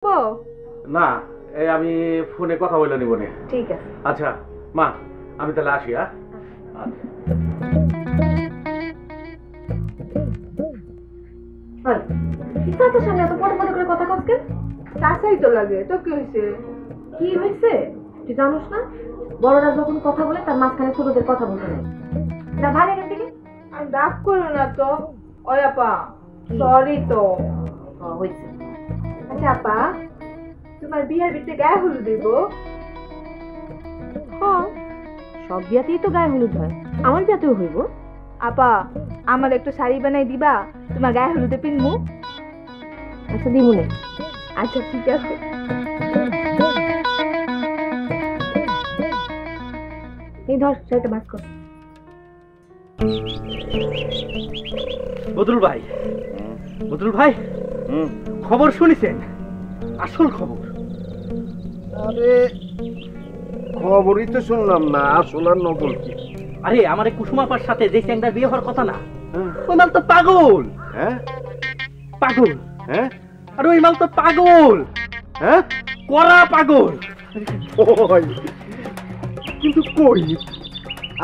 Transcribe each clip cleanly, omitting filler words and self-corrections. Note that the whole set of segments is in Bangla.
না, এই আমি ফোনে কথা বলে নিব নে। ঠিক আছে। আচ্ছা মা, আমি তাহলে আসি। হ্যাঁ সামনে এত পটে পটে করে কথা কসকে তাছাই তো লাগে। তো কি হয়েছে? কি হয়েছে তুই জানোস না? বড়রা যখন কথা বলে তার মাঝখানে ছোটদের কথা বলতে নেই। না ভালো এখান থেকে রাগ করো না তো। ওই আপা সরি তো হয়েছে। আচ্ছা আপা, তোমার বিয়ের ভিতরে গায়ে হলুদ দিব? হ্যাঁ, সব বিয়াতেই তো গায়ে হলুদ হয়, আমার বিয়াতেও হইব। আপা আমার একটু শাড়ি বানাই দিবা, তোমার গায়ে হলুদে পিনমু। আচ্ছা দিমু নে। আচ্ছা ঠিক আছে। এই ধর শাড়িটা ভাঁজ কর। বদরুল ভাই, বদরুল ভাই, খবর শুনেছেন? আসল খবর। আরে খবরই তো শুনলাম না, আসল আর নকল কি? আরে আমার কুসুমাপার সাথে যে চ্যাংড়ার বিয়ে হওয়ার কথা না, ওই মাল তো পাগল। হ্যাঁ পাগল। হ্যাঁ, আর ওই মাল তো পাগল। হ্যাঁ কড়া পাগল। ওই কিন্তু কই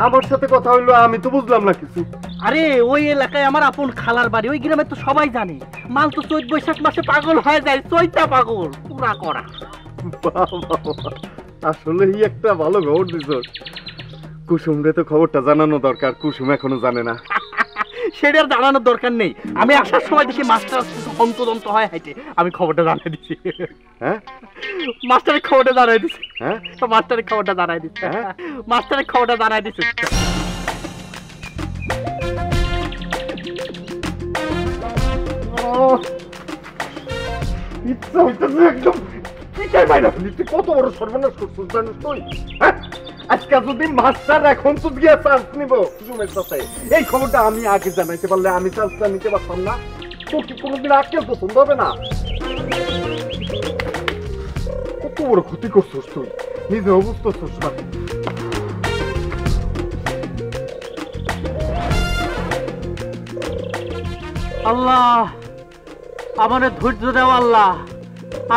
আমার সাথে কথা হইলো, আমি তো বুঝলাম না কিছু। আরে ওই এলাকায় আমার আপন খালার বাড়ি, ওই গ্রামে তো সবাই জানে মাল তো চৈত বৈশাখ মাসে পাগল হয়ে যায়। চৈতা পাগল পুরা করা। আসলেই একটা ভালো খবর দিছ। কুসুমরে তো খবরটা জানানো দরকার, কুসুম এখনো জানে না। সেটার জানানোর দরকার নেই। আমি আসার সময় দেখি মাস্টার হন্তদন্ত হয় হাইটে, আমি খবরটা জানাই দিচ্ছি। হ্যাঁ মাস্টারের খবরটা জানাই দিচ্ছি। হ্যাঁ মাস্টারের খবরটা জানাই দিচ্ছি। মাস্টারের খবরটা জানাই দিচ্ছি। ইচ্ছা হইতেছে একদম পিটাই বাইরা ফেলি। তুই কত বড় সর্বনাশ করছিস জানিস তুই? হ্যাঁ আজকে যদি মাস্টার এখন তো গিয়ে চান্স নিব কুসুমের সাথে, এই খবরটা আমি আগে জানাইতে পারলে আমি চান্সটা নিতে পারতাম না। তোর কি কোনোদিন আজকে পছন্দ হবে না? কত বড় ক্ষতি করছিস তুই, নিজে বুঝতেছিস না। আল্লাহ আমারে ধৈর্য দাও, আল্লাহ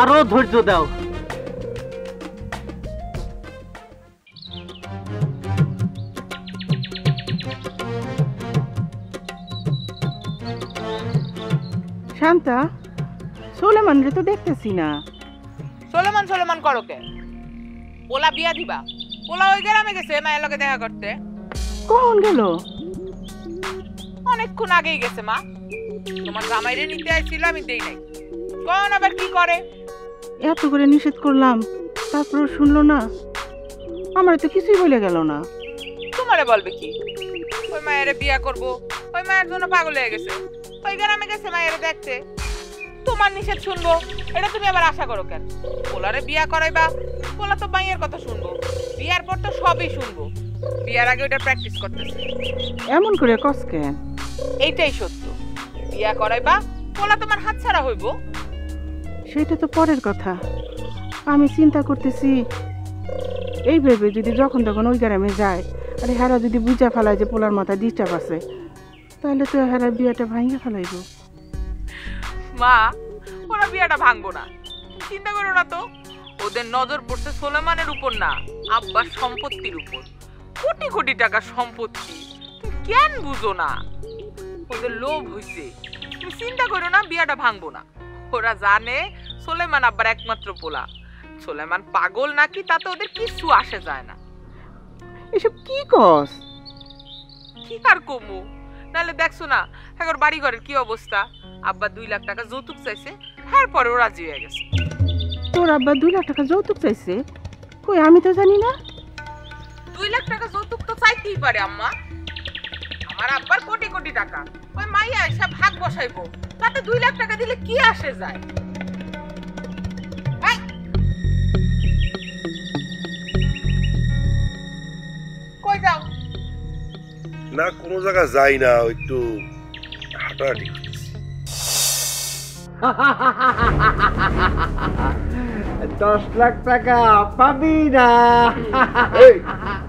আরো ধৈর্য দাও। শান্তা, সোলেমান রে তো দেখতেছি না। সোলেমান সোলেমান করো কে? পোলা বিয়া দিবা? পোলা ওই গ্রামে গেছে মায়ের লগে দেখা করতে। কখন গেল? অনেকক্ষণ আগেই গেছে মা। তোমার জামাইরে নিতে আইছিল, আমি দেই নাই। কোন আবার কি করে? এত করে নিষেধ করলাম, তারপর শুনলো না। আমার তো কিছুই বলে গেল না। তোমারে বলবে কি? ওই মায়ের বিয়া করব, ওই মায়ের জন্য পাগল হয়ে গেছে। ওই গ্রামে গেছে মায়ের দেখতে। তোমার নিষেধ শুনবো এটা তুমি আবার আশা করো কেন? পোলারে বিয়া করাইবা, পোলা তো মায়ের কথা শুনবো। বিয়ার পর তো সবই শুনবো। বিয়ার আগে ওটা প্র্যাকটিস করতেছে। এমন করে কস কেন? এইটাই সত্য। বিয়া করাইবা, পোলা তোমার হাতছাড়া হইব। সেটা তো পরের কথা। আমি চিন্তা করতেছি এই ভেবে যদি যখন তখন ওই গ্রামে যায়, আরে হেরা যদি বুঝা ফেলায় যে পোলার মাথায় ডিস্টার্ব আছে, তাহলে তো হেরা বিয়াটা ভাঙিয়ে ফেলাইব। মা, ওরা বিয়াটা ভাঙবো না, চিন্তা করো না তো। ওদের নজর পড়ছে সোলেমানের উপর না, আব্বার সম্পত্তির উপর। কোটি কোটি টাকা সম্পত্তি, তুমি কেন বুঝো না? ওদের লোভ হইছে। তুমি চিন্তা করো না, বিয়াটা ভাঙবো না। ওরা জানে সোলেমান আব্বার একমাত্র পোলা। সোলেমান পাগল নাকি তাতে ওদের কিছু আসে যায় না। এসব কি কস? কি আর কমু? নাহলে দেখছো না এখন বাড়ি ঘরের কি অবস্থা। আব্বা 2 লাখ টাকা যৌতুক চাইছে, হ্যাঁ পরেও রাজি হয়ে গেছে। তোর আব্বা 2 লাখ টাকা যৌতুক চাইছে? কই, আমি তো জানি না। 2 লাখ টাকা যৌতুক তো চাইতেই পারে আম্মা। আমার আব্বার কোটি কোটি টাকা, ওই মাইয়া এসে ভাগ বসাইবো, তাতে 2 লাখ টাকা দিলে কি আসে যায়? কই যাও? না কোনো জায়গা যাই না, একটু হাঁটাহাঁটি করতেছি। 10 লাখ টাকা পাবি না।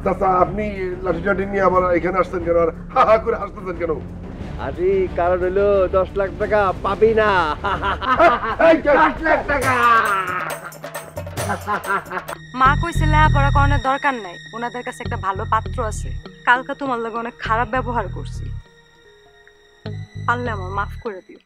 চাচা আপনি লাঠি টাঠি নিয়ে আবার এখানে আসছেন কেন, আর হা হা করে হাসতেছেন কেন? আরে কারণ হলো 10 লাখ টাকা পাবি না। এই 10 লাখ টাকা মা কইছে লেখাপড়া করানোর দরকার নাই, ওনাদের কাছে একটা ভালো পাত্র আছে। কালকে তোমার লগে অনেক খারাপ ব্যবহার করছি, পারলে আমার মাফ করে দিও।